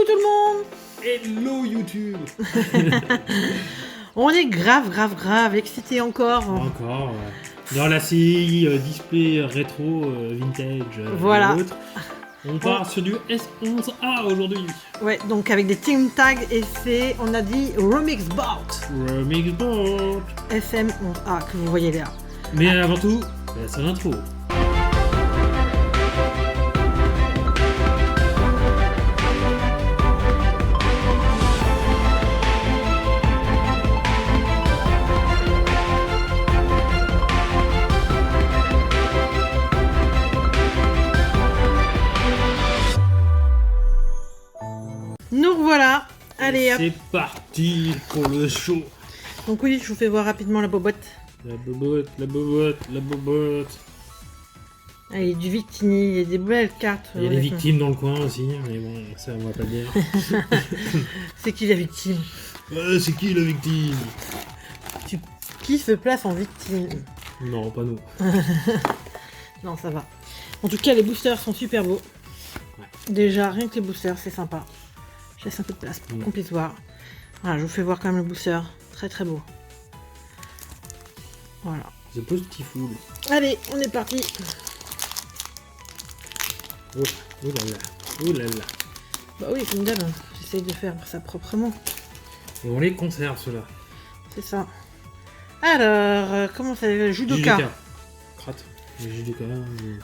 tout le monde. Hello YouTube. On est grave excités encore. Encore. Dans la série display rétro, vintage Voilà. et autres. On part sur du S11A aujourd'hui. Ouais, donc avec des team tags et c'est, on a dit Remix Box Remix Board. SM11A que vous voyez là. Mais avant tout, c'est l'intro. Nous voilà. Allez hop. C'est parti pour le show. Donc oui, je vous fais voir rapidement la bobotte. La bobotte. Ah, il y a du Victini, il y a des belles cartes. Il y a des victimes dans le coin aussi, mais bon, ça on va pas le dire. C'est qui la victime? C'est qui la victime? Qui se place en victime? Non, pas nous. Non, ça va. En tout cas, les boosters sont super beaux. Ouais. Déjà, rien que les boosters, c'est sympa. Je laisse un peu de place pour qu'on puisse voir. Voilà, je vous fais voir quand même le booster. Très beau. Voilà. The Postiful. Allez, on est parti. Oh là là. Oh là là. Bah oui, comme d'hab, j'essaye de faire ça proprement. Et on les conserve ceux-là. C'est ça. Alors, comment ça s'appelle? Judoka. Crate. Le Judoka.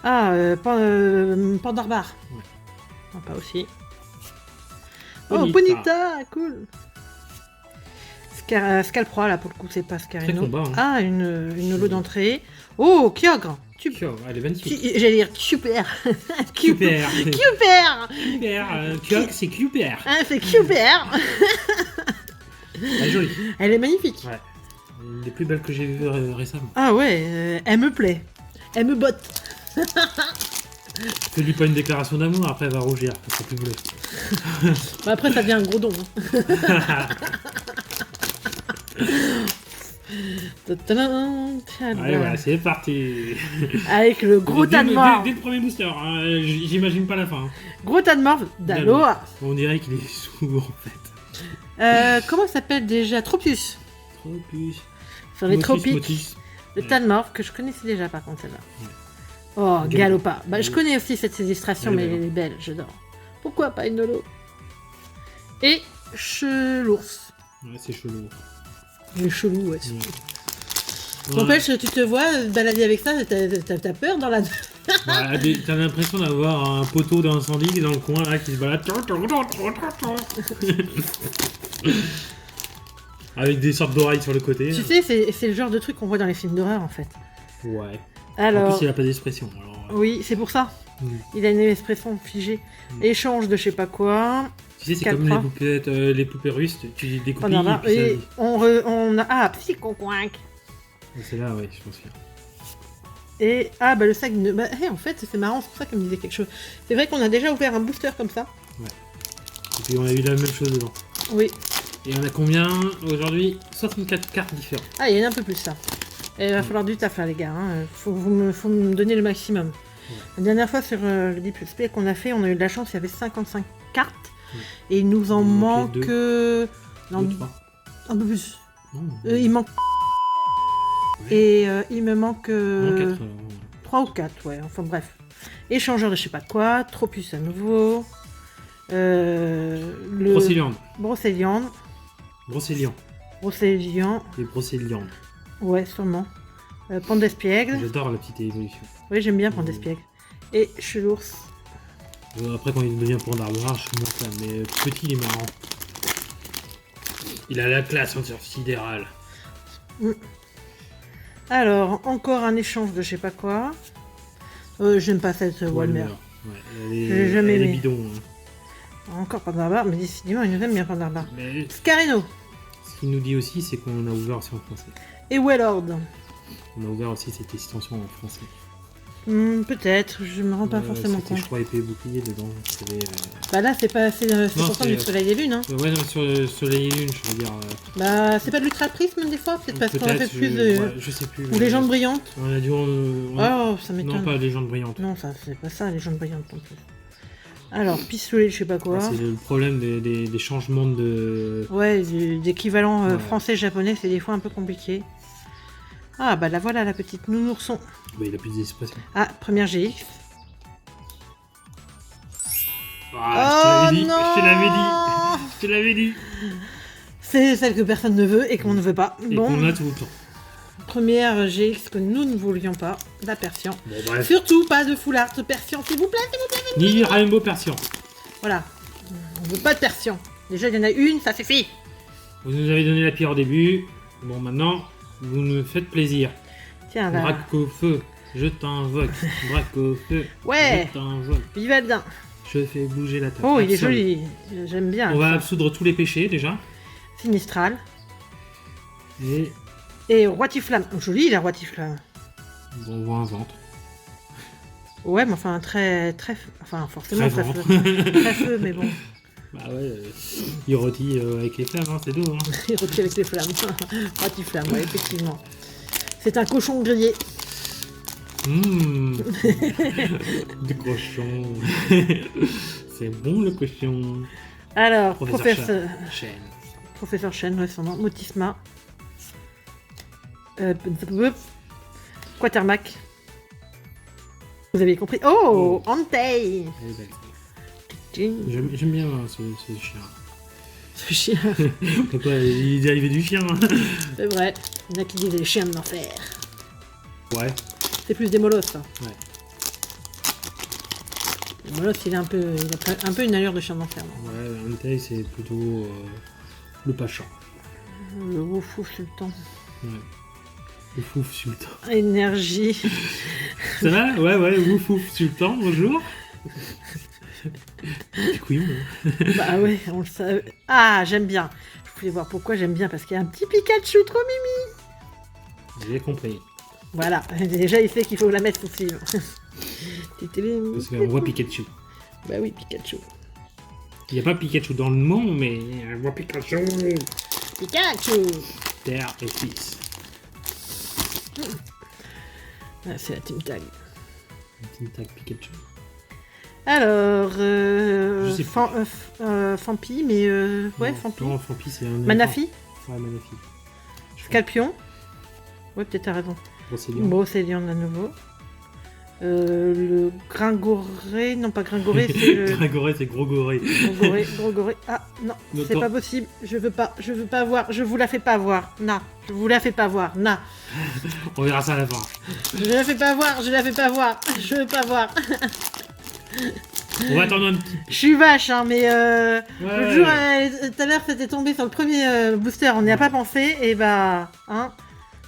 Ah, Pandarbar. Ouais. Non, pas aussi. Bonita. Oh, Bonita, cool. Scalpro, là, pour le coup, c'est pas Scarino. Très combat, hein. Ah, une holo d'entrée. Oh, Kyogre. Elle est magnifique. J'allais dire super. Super. Super. Kyogre, c'est Super. Ah, c'est super. Elle est jolie. Elle est magnifique. Ouais. Une des plus belles que j'ai vues récemment. Ah ouais, elle me plaît. Elle me botte. Fais-lui pas une déclaration d'amour, après elle va rougir, ça sera plus bleu. Bah après, ça devient un gros don. Allez, voilà, c'est parti. Avec le gros tas de morts. Dès le premier booster, hein, j'imagine pas la fin. Gros tas de morts d'Aloha. On dirait qu'il est sourd en fait. Comment ça s'appelle déjà? Tropius. Tropius. Sur les Motus, tropiques. Motus. Le tas de morts que je connaissais déjà par contre celle-là. Ouais. Oh, Galopa. Galopa. Bah je connais aussi cette illustration, Elle mais est belle, elle est belle, j'adore. Pourquoi pas une holo? Et Chelours. Ouais, c'est chelou. Le chelou, ouais. Ouais. N'empêche, tu te vois balader avec ça, t'as peur dans la... Bah, t'as l'impression d'avoir un poteau d'incendie dans le coin là qui se balade. Avec des sortes d'oreilles sur le côté. Tu sais, c'est le genre de truc qu'on voit dans les films d'horreur en fait. Ouais. En Alors, plus, il a pas d'expression. Alors... oui, c'est pour ça. Mm. Il a une expression figée. Échange de je sais pas quoi. Tu sais, c'est Quatre comme points. les poupées russes, tu découpes Voilà. et puis Et on a... Ah, Psychoquinque. c'est là, ouais, je pense que... Et ah bah le sac de... Bah, en fait c'est marrant, c'est pour ça qu'elle me disait quelque chose. C'est vrai qu'on a déjà ouvert un booster comme ça. Et puis on a eu la même chose dedans. Oui. Et on a combien aujourd'hui? 64 cartes différentes. Ah, il y en a un peu plus ça. Et il va falloir du taf là les gars. Hein. Faut me donner le maximum. La dernière fois sur le Deep Display qu'on a fait, on a eu de la chance, il y avait 55 cartes. Et il nous en Il manque... manquait non, 2, 3. un peu plus. Non, Il manque... Ouais. Et il me manque... non, 4 alors. 3 ou 4, ouais, enfin bref. Échangeur de je sais pas quoi, Tropius à nouveau. Le... Brocéliande. Brocéliande. Brocéliand. Brocéliand. Les brocéliandes. Ouais, sûrement. Pandespiègle. J'adore la petite évolution. Oui, j'aime bien Pandespiègle. Et Chelours. Après, quand il devient Pandarbar, je suis moins fan. Mais petit, il est marrant. Il a la classe sidérale. Alors, encore un échange de je sais pas quoi. J'aime pas cette Walmer. Ouais, J'ai jamais elle est aimé. bidon. Hein. Encore Pandarbar, mais décidément, il nous aime bien Pandarbar. Mais Scarino. ce qu'il nous dit aussi, c'est qu'on a ouvert aussi en français. Et Wellord. On a ouvert aussi cette extension en français. Peut-être, je me rends pas forcément C'était, compte. je crois, épée et bouclier dedans. Bah là, c'est pas c'est Non, pourtant c'est- du soleil et lune, hein. Ouais, non, sur le soleil et lune, je veux dire. Bah, c'est pas de l'ultra prisme des fois, peut-être parce qu'on a fait plus de. ouais, je sais plus. Ou légende brillante. On a dû. Oh, ça m'étonne. Non, pas légende brillante. Non, ça, c'est pas ça, légende brillante non plus. Alors, pistolet, je sais pas quoi. C'est le problème des changements de... Ouais, d'équivalent Ouais. français-japonais, c'est des fois un peu compliqué. Ah, bah la voilà, la petite nounourson. Bah, il a plus d'expression. Ah, première GX. Ah, je te l'avais dit, non je te l'avais dit, je te l'avais dit. C'est celle que personne ne veut et qu'on ne veut pas. Et Bon, qu'on a tout le temps. première GX que nous ne voulions pas, la Persian. Bon, bref. Surtout pas de foulard de Persian, s'il vous plaît, s'il vous plaît. Ni Rainbow Persian. Voilà, on veut pas de Persian. Déjà, il y en a une, ça suffit. Vous nous avez donné la pierre au début. Bon, maintenant, vous nous faites plaisir. Tiens, là. Braque au feu, je t'invoque. Braque au feu, Ouais. je t'invoque. Il va bien. Je fais bouger la table. Oh, il est Absol. joli. J'aime bien. On va absoudre tous les péchés déjà. Sinistral. Et Et Roi-Tiflamme. Joli, la Roi-Tiflamme. on voit un ventre. Ouais, mais enfin, très. Enfin, forcément, Très très ventre. feu. Très feu, mais bon. Bah ouais, il rôtit avec les flammes, hein, c'est doux. Hein. Il retire avec les flammes. Roi-Tiflamme, ouais, effectivement. C'est un cochon grillé. Mmh. Du cochon. C'est bon le cochon. Alors, Professeur Chêne. Professeur Chen, ouais, son nom. Motisma. Quatermac. Vous avez compris. Oh, Antei. Elle est belle. J'aime bien ce chien. Ce chien, Papa, il est dérivé du chien. Hein. c'est vrai. Il y en a qui disent les chiens de l'enfer. Ouais. C'est plus des molosses, ça. Ouais. Le molosse, il a un peu une allure de chien d'enfer. Non Ouais, Antei c'est plutôt le pacha. Le ouf ouf sultan. Ouais. Le fouf sultan. Énergie. Ça va? Ouais, ouf ouf sultan, bonjour. Du coup, Bah ouais, on le savait. Ah, j'aime bien. Je voulais voir pourquoi j'aime bien, parce qu'il y a un petit Pikachu trop mimi. j'ai compris. Voilà, déjà il sait qu'il faut la mettre aussi. Parce qu'on voit Pikachu. Bah oui, Pikachu. Il n'y a pas Pikachu dans le nom, mais on voit Pikachu. Pikachu. Terre et fils. Ah, c'est la Team Tag. Team Tag Pikachu. Alors, Je sais plus. Fampi, mais ouais, Non, Fampi. Non, Fampi, c'est un. Manafi, Ouais, Manafi. Scorpion. Ouais, peut-être t'as raison. Brocélion. Brocélion à nouveau. Le Gringoré, non pas Gringoré, c'est le Dragoré, c'est gros goré. Grogoré. Ah non, c'est Attends. pas possible. Je veux pas voir. Je vous la fais pas voir. Na, je vous la fais pas voir. Na, On verra ça à la fin. je la fais pas voir. Je la fais pas voir. Je veux pas voir. On va attendre un petit. Je suis vache, hein, mais Ouais. le jour, tout à l'heure, c'était tombé sur le premier booster. On n'y a pas pensé, et bah, hein,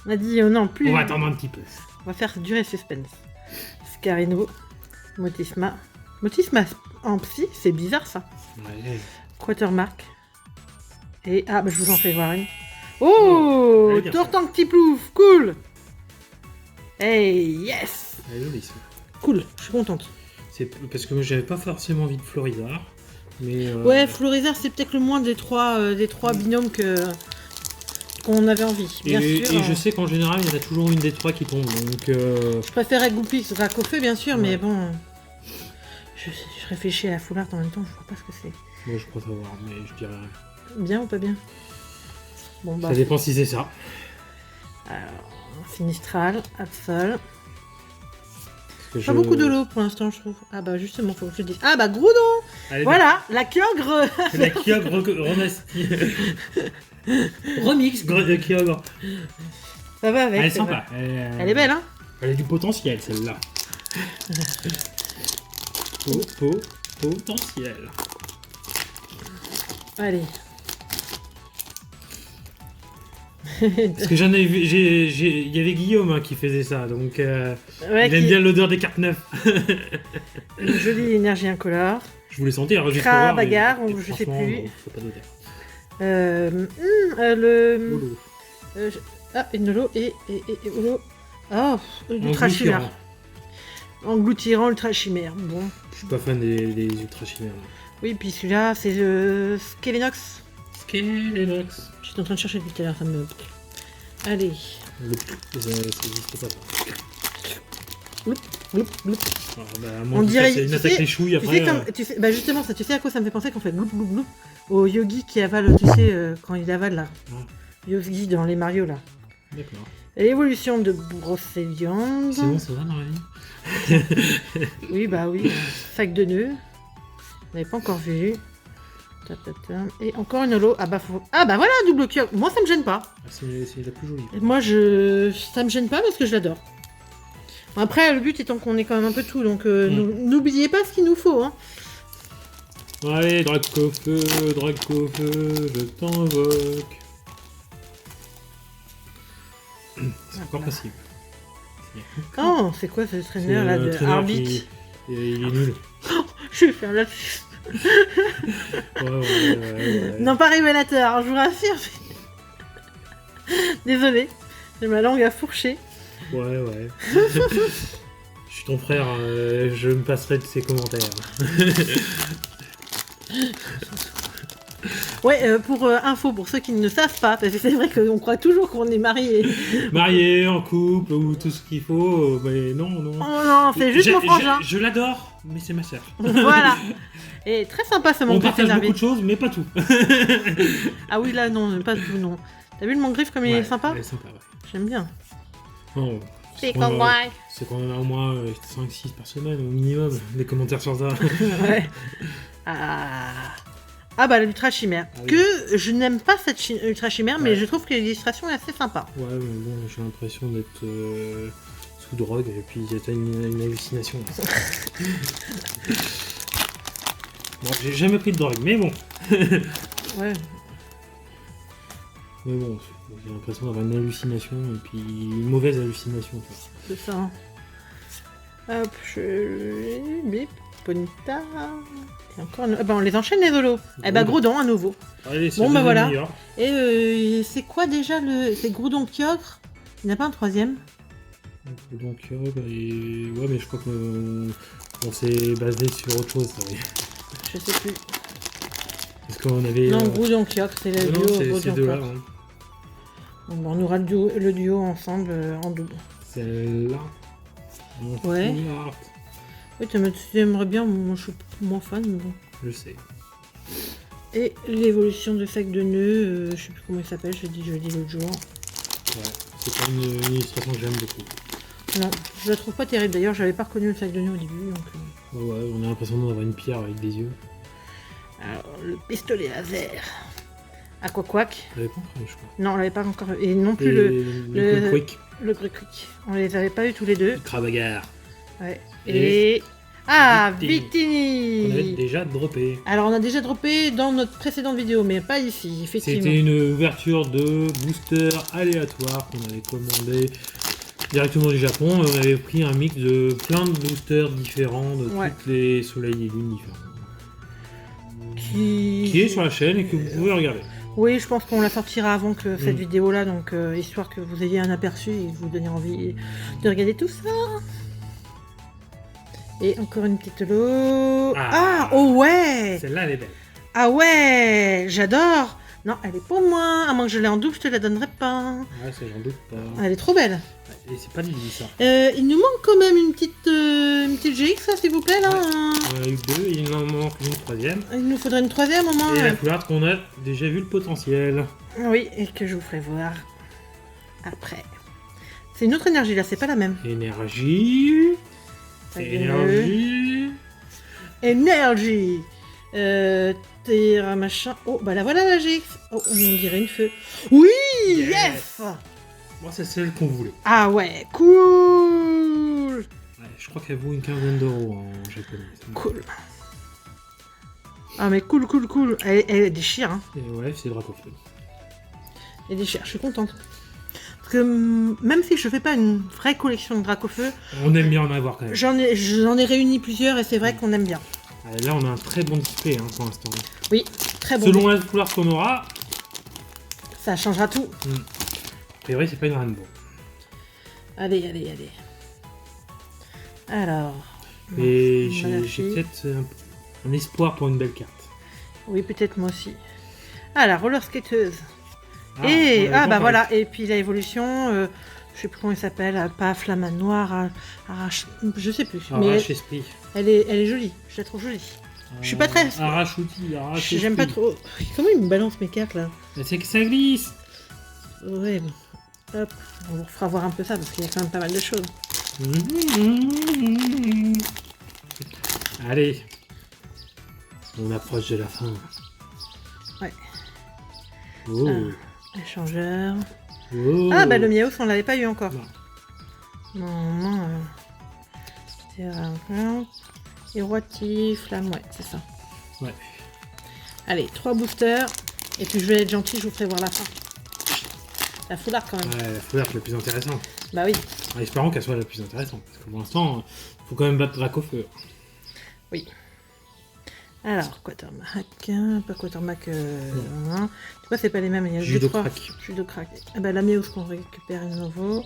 on a dit non plus. On va attendre un petit peu. On va faire durer le suspense. Scarino, Motisma. Motisma en psy, c'est bizarre ça. Ouais. Quatermark. Et ah, bah je vous en fais voir une. Oh, elle est bien, Tortank-Tiplouf, cool. Hey, yes. Elle est jolie, ça. Cool, je suis contente. C'est parce que moi j'avais pas forcément envie de Florizard. Mais Ouais, Florizard, c'est peut-être le moins des trois binômes qu'on avait envie. Bien sûr. et je sais qu'en général il y en a toujours une des trois qui tombe. Donc Je préférais Goupix Dracofeu, bien sûr, mais Ouais. bon. Je réfléchis à la foulard en même temps, je vois pas ce que c'est. moi je crois savoir, mais je dirais rien. Bien ou pas bien? Bon, bah. Ça dépend si c'est ça. Alors, Sinistral, Absol. Parce que Pas beaucoup de l'eau pour l'instant, je trouve. Ah bah justement, faut que je dise. Ah bah Groudon. Allez, Voilà, la Kyogre. c'est la Kyogre remix Kyogre. Ça va avec. Elle est c'est sympa. vrai. Elle est belle, hein. Elle a du potentiel celle-là. Potentiel. Allez. Parce que j'en ai vu, il y avait Guillaume hein, qui faisait ça, donc Ouais, il aime bien l'odeur des cartes neuves. Une jolie énergie incolore. Je voulais sentir, hein, juste Kra, pour voir, mais- bagarre, et ou je sais franchement, plus. faut pas d'odeur. Le. Lolo. Ah, une holo et holo. Oh, ultra chimère. Engloutirant ultra chimère. Bon. Je suis pas fan des ultra chimères. Oui, puis celui-là, c'est Skelenox. Skelenox. J'étais en train de chercher depuis tout à l'heure, ça me. Allez. Ça existe pas ça. Bloup, bloup. Alors, bah, moi, On tout ça, dirait, c'est une tu attaque sais- les chouilles Tu après. sais, comme, tu sais, bah justement, ça, tu sais à quoi ça me fait penser qu'on fait bloup, bloup, bloup au yogi qui avale, tu sais, quand il avale là. Ah. Yogi dans les Mario là. D'accord. L'évolution de Brocéliande. C'est bon, ça va dans la vie? Oui, bah oui. Sac de nœuds. On n'avait pas encore vu. Ta, ta, ta. Et encore une holo. Ah bah voilà, double kyogre. Moi ça me gêne pas. Ah, c'est la plus jolie. Et moi ça me gêne pas parce que je l'adore. Bon, après le but étant qu'on ait quand même un peu tout, donc n'oubliez pas ce qu'il nous faut. Hein. Allez, Dracofeu, je t'invoque. C'est encore possible. Oh, c'est quoi ce traîneur là un de traîneur arbitre il est nul. Je vais faire là. Ouais. Non, pas révélateur, je vous rassure. Désolée, j'ai ma langue à fourcher. Ouais. Je suis ton frère, je me passerai de ses commentaires. Ouais, pour info, pour ceux qui ne savent pas, parce que c'est vrai qu'on croit toujours qu'on est mariés. Marié, en couple, ou tout ce qu'il faut, mais non. Oh non, c'est juste mon frangin. Je l'adore, mais c'est ma sœur. Voilà. Et très sympa ce On mon griffe partage énervé. beaucoup de choses, mais pas tout. Ah oui, là, non, pas tout, non. T'as vu le mon griffe comme il est sympa? Il est sympa, ouais. J'aime bien. Bon, C'est qu'on a- kawaii. c'est qu'on en a au moins 5-6 par semaine, au minimum, des commentaires sur ça. Ouais. Ah bah l'ultra chimère. Ah oui. Que je n'aime pas cette ultra chimère, mais Ouais. je trouve que l'illustration est assez sympa. Ouais, mais bon, j'ai l'impression d'être sous drogue, et puis j'ai une hallucination. Bon, j'ai jamais pris de drogue, mais bon. Ouais. Mais bon, j'ai l'impression d'avoir une hallucination, et puis une mauvaise hallucination. Quoi. C'est ça. Hop, bip, Ponita. Et encore une... Ah bah on les enchaîne les holos. Eh bah Groudon à nouveau. Allez, c'est Bon, le bah, deuxième voilà. meilleur. Et c'est quoi déjà le... C'est Groudon Kyogre. Il n'y en a pas un troisième? Donc, ouais, mais je crois qu'on s'est basé sur autre chose, ça, oui. Je sais plus. Parce qu'on avait... Non, Groudon Kyogre, c'est le non, duo c'est Groudon ces deux-là. Kyogre. Hein. Bon, bah, on aura le duo ensemble en double. Celle-là. Ouais. Là. Oui, tu aimerais bien, moi je suis moins fan, mais bon. Je sais. Et l'évolution de sac de nœuds, je sais plus comment il s'appelle, je l'ai dit l'autre jour. Ouais, c'est pas une illustration que j'aime beaucoup. Non, je la trouve pas terrible. D'ailleurs, j'avais pas reconnu le sac de nœuds au début. Donc, Ouais, on a l'impression d'avoir une pierre avec des yeux. Alors, le pistolet laser. Aquaquack. On l'avait pas encore eu, je crois. Non, on l'avait pas encore. Et non plus Et le- Quick. le Quick. On les avait pas eu tous les deux. Crabagar. Ouais. Et- Et. Ah, Victini. On avait Victini. déjà droppé. Alors, on a déjà droppé dans notre précédente vidéo, mais pas ici, effectivement. C'était une ouverture de booster aléatoire qu'on avait commandé directement du Japon. Et on avait pris un mix de plein de boosters différents de Ouais. toutes les soleils et lunes différents. Qui Qui est sur la chaîne et que vous pouvez regarder. Oui, je pense qu'on la sortira avant que cette Mm. vidéo-là, donc histoire que vous ayez un aperçu et vous donner envie de regarder tout ça. Et encore une petite lot. Ah. Oh ouais. Celle-là, elle est belle. Ah ouais, j'adore. Non, elle est pour moi. À moins que je l'ai en double, je te la donnerai pas. Ouais, ça, j'en doute pas. Elle est trop belle. Et c'est pas Lily, ça. Il nous manque quand même une petite GX, là, s'il vous plaît, là. On en a eu deux, et il en manque une troisième. Il nous faudrait une troisième au moins. Et la couleur qu'on a déjà vu le potentiel. Oui, et que je vous ferai voir après. C'est une autre énergie, là, c'est pas la même. Énergie. Sac de Énergie. Énergie. Terre, machin. Oh, bah la voilà la GX. Oh, on dirait une feu. Oui, Yes. yes. Moi, c'est celle qu'on voulait. Ah ouais, cool. Ouais, je crois qu'elle vaut une quinzaine d'euros en japonais. Cool. Ah mais cool. Elle déchire, hein. Et ouais, c'est Dracofeu. Elle déchire, je suis contente. Parce que même si je fais pas une vraie collection de Dracofeu, On aime bien en avoir quand même. j'en ai réuni plusieurs et c'est vrai qu'on aime bien. Là, on a un très bon display hein, pour l'instant. Oui, très bon. Selon la couleur qu'on aura, Ça changera tout. a priori, c'est pas une rainbow. Allez. Alors. Et Voilà, j'ai peut-être un espoir pour une belle carte. Oui, peut-être moi aussi. Ah, la roller skateuse. on l'avait pas bah encore voilà. Et puis l'évolution, Je sais plus comment il s'appelle, pas Flamme Noire, je sais plus. Mais Arrache esprit. elle est jolie, je la trouve jolie. Je suis pas très... Arrache outil, arrache J'aime pas trop... Comment il me balance mes cartes là? Mais c'est que ça glisse. Ouais, bon. Hop, on vous fera voir un peu ça parce qu'il y a quand même pas mal de choses. Allez. On approche de la fin. Ouais. Oh. Échangeur. Oh. Ah bah le Miaus on l'avait pas eu encore. Non. Non. Héroatif, Flamme, ouais, c'est ça. Ouais. Allez, 3 boosters. Et puis je vais être gentil, je vous ferai voir la fin. La foulard quand même. Ouais, la foulard le plus intéressant. Bah oui. En espérant qu'elle soit la plus intéressante. Parce que pour l'instant, faut quand même battre Dracofeu. Oui. Alors, Quatermack, pas Quatermack, hein. Tu vois, c'est pas les mêmes, il y a deux, trois. Judocrack. Ah bah la Miaus qu'on récupère une nouveau.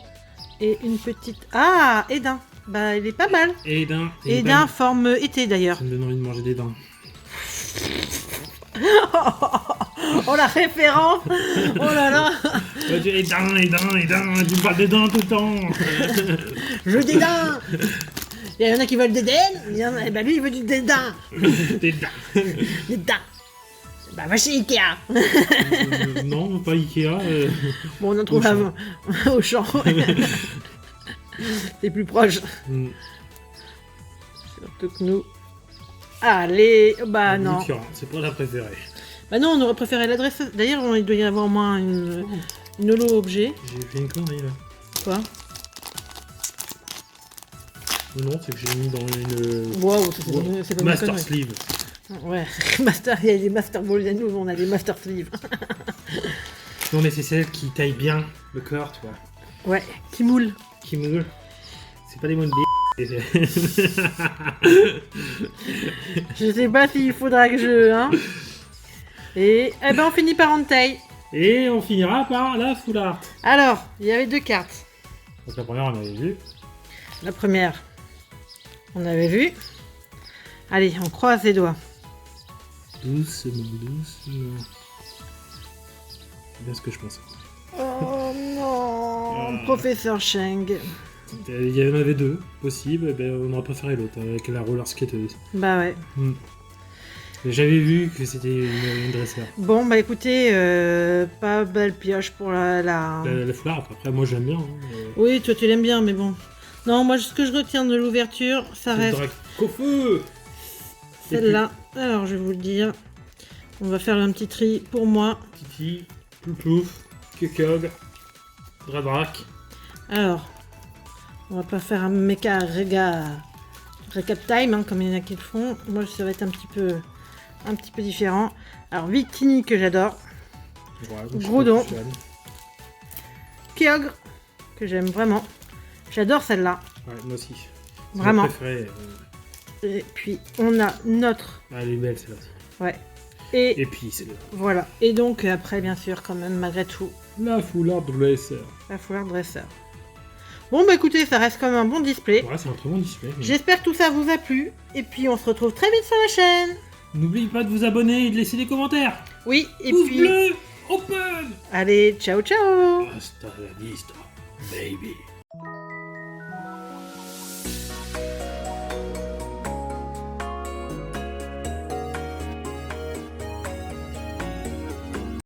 Et une petite... Ah, Edin. Bah, il est pas mal. Edin. Edin, forme été d'ailleurs. Ça me donne envie de manger des dents. Oh la référence. Oh là là. Edin, tu me parles des dents tout le temps. Je dédain. Il y en a qui veulent des dents, et bah lui il veut du dédain. Des dents. Des dents. Bah va chez Ikea. Non, pas Ikea. Bon, on en trouve au champ. C'est plus proche. Surtout que nous. Allez, bah non. C'est pas la préférée. Bah non, on aurait préféré l'adresse. D'ailleurs, il doit y avoir au moins une holo objet. J'ai fait une connerie là. Quoi? Non, c'est que j'ai mis dans une. Wow, c'est pas Master Sleeve. Ouais, Master, il y a des Master Balls et nous, on a des Master Sleeve. Non, mais c'est celle qui taille bien le corps, tu vois. Ouais, qui moule. Qui moule. C'est pas des mots de b. Je sais pas s'il faudra que je. Hein. Et eh ben on finit par en taille. Et on finira par la foulard. Alors, il y avait 2 cartes. Donc la première, on avait vu. La première, on avait vu. Allez, on croise les doigts. Doucement, doucement. C'est bien ce que je pensais. Oh non, Professeur Cheng. Il y en avait 2 possibles, et ben on aurait préféré l'autre avec la roller skateuse. Bah ouais. J'avais vu que c'était une dresseur. Bon bah écoutez, pas belle pioche pour la... La foulard, après moi j'aime bien. Oui, toi tu l'aimes bien, mais bon. Non, moi ce que je retiens de l'ouverture, ça reste... Dracofeu. Celle-là. Alors je vais vous le dire. On va faire un petit tri pour moi. Titi, Plouf, Kekog, Dradrak. Alors, on va pas faire un méca recap time, hein, comme il y en a qui le font. Moi, ça va être un petit peu différent. Alors, Victini, que j'adore. Ouais, Groudon. Kyogre, que j'aime vraiment. J'adore celle-là. Ouais, moi aussi. Vraiment. Ma préférée. Et puis, on a notre... Ah, elle est belle celle-là. Ouais. Et puis, c'est le... Voilà. Et donc, après, bien sûr, quand même, malgré tout... La foulard dresseur. La foulard dresseur. Bon, bah écoutez, ça reste comme un bon display. Ouais, c'est un très bon display. Mais... J'espère que tout ça vous a plu. Et puis, on se retrouve très vite sur la chaîne. N'oubliez pas de vous abonner et de laisser des commentaires. Oui, et Pouce puis... bleu, open. Allez, ciao ciao. Hasta la vista, baby.